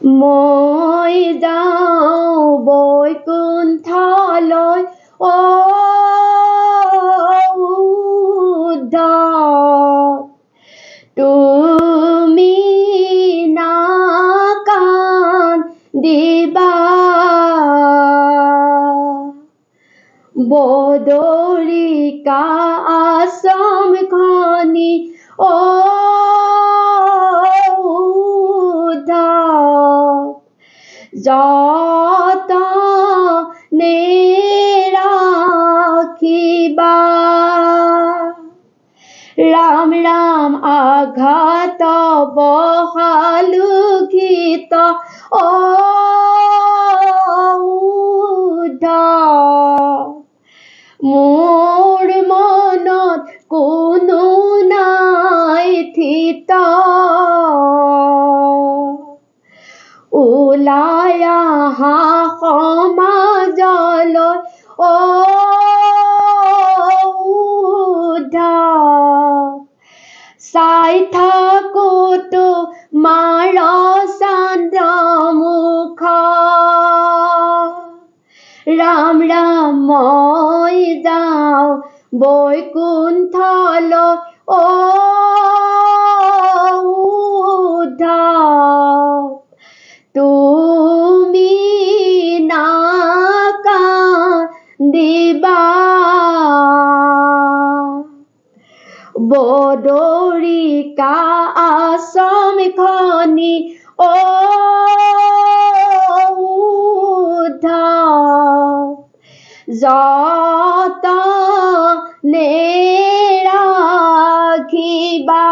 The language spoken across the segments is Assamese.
মই যাওঁ বৈকুণ্ঠলৈ উদ্ধৱ, তুমি নাকান্দিবা। বদৰিকা আশ্ৰমখনি উদ্ধৱ, যতনে ৰাখিবা। ৰাম ৰাম আঘাত বহালুঘিত উদ্ধৱ, মোৰ মনত কোনো নাই থিত। ওলাই আহা সমাজলৈ উদ্ধৱ, চাই থাকোতো মাৰ চন্দ্ৰমুখ। ৰাম ৰাম মই যাওঁ বৈকুণ্ঠলৈ উদ্ধৱ, তুমি নাকান্দিবা। বদৰিকা আশ্ৰমখনি উদ্ধৱ, যতনে ৰাখিবা।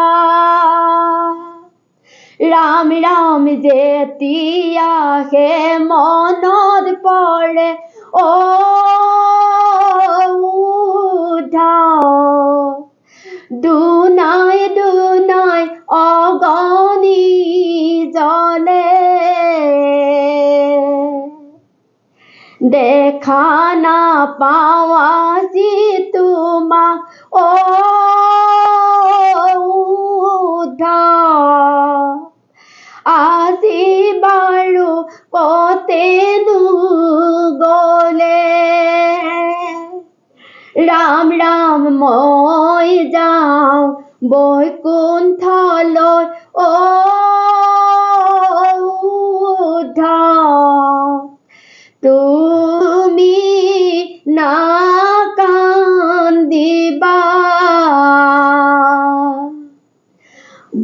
ৰাম ৰাম যেতিয়াহে মনত পৰে উদ্ধৱ, দুনাই দুনাই অগণি জনে। দেখা নাপাওঁ আজি তোমাক উদ্ধৱ, আজি বাৰু কতেনো গলে। ৰাম ৰাম মই যাওঁ বৈকুণ্ঠলৈ উদ্ধৱ, তুমি নাকান্দিবা।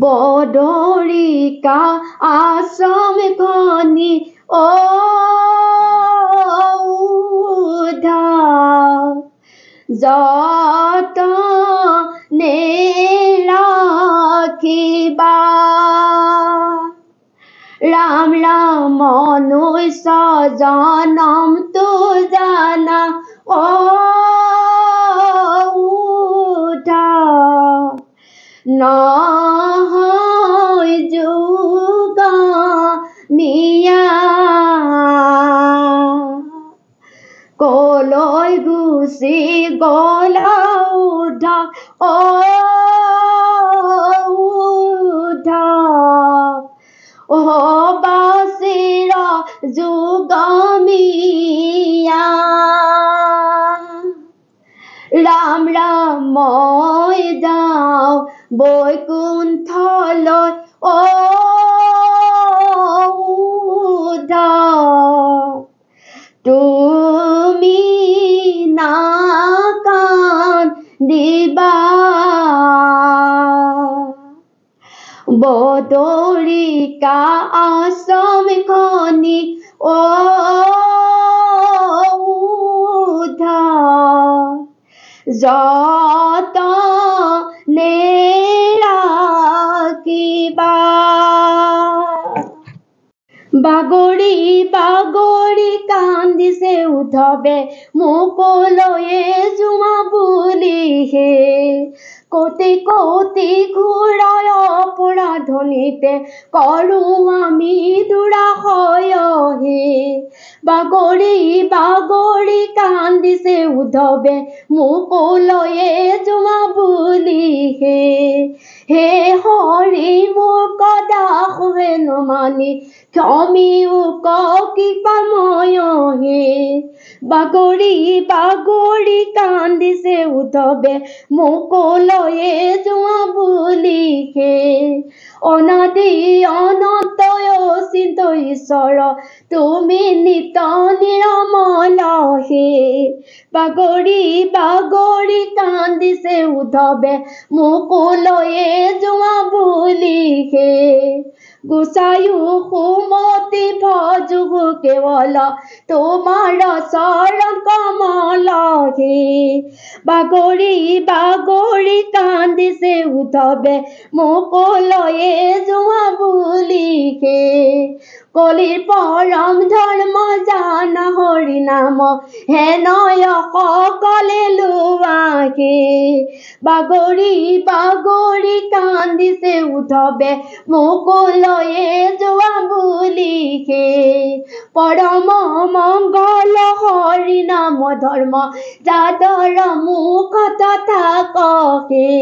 বদৰিকা আশ্ৰমখনি উদ্ধৱ, যতনে ৰাখিবা। ৰাম ৰাম মনুষ্য জনমটো জানা উদ্ধৱ, নহয় যোগমিয়া। কলৈ গুচি গলা উদ্ধৱ উদ্ধৱ, হবা চিৰ যোগমিয়া। ৰাম ৰাম মই যাওঁ বৈকুণ্ঠলৈ উদ্ধৱ, তুমি নাকান্দিবা। বদৰিকা আশ্ৰমখনি উদ্ধৱ, যতনে ৰাখিবা। বাগৰি বাগৰি কান্দিছে উদ্ধৱে, মোকলৈয়ে যোৱা বুলিহে। কোটি কোটি ঘূৰাই অপৰাধনিতে কৰো আমি দুৰাশয়হে। বাগৰি বাগৰি কান্দিছে উদ্ধৱে, মোকলৈয়ে যোৱা বুলিহে। হে হৰি মোক দাসে নমানি ক্ষমিও কৃপাময় হে বাগৰি বাগৰি কান্দিছে উদ্ধৱে মোকলৈয়ে যোৱা বুলি হে অনাদি অনন্ত অচিন্ত ঈশ্বৰ তুমি নিত নিৰমল হে বাগৰি বাগৰি কান্দিছে উদ্ধৱে মোকলৈয়ে যোৱা বুলি হে গোসাঁয়ো সুমতি ভজো কেৱল তোমাৰ চৰণ কমল হে বাগৰি বাগৰি কান্দিছে উদ্ধৱে মোকলৈয়ে যোৱা বুলি হে কলিৰ পৰম ধৰ্ম জান হৰি নাম হেনয় সকলে লোৱাহে বাগৰি বাগৰি কান্দিছে উদ্ধৱে মোকলৈয়ে যোৱা বুলি হে পৰম মংগল হৰি নাম ধৰ্ম যাদৰ মুখত থাকহে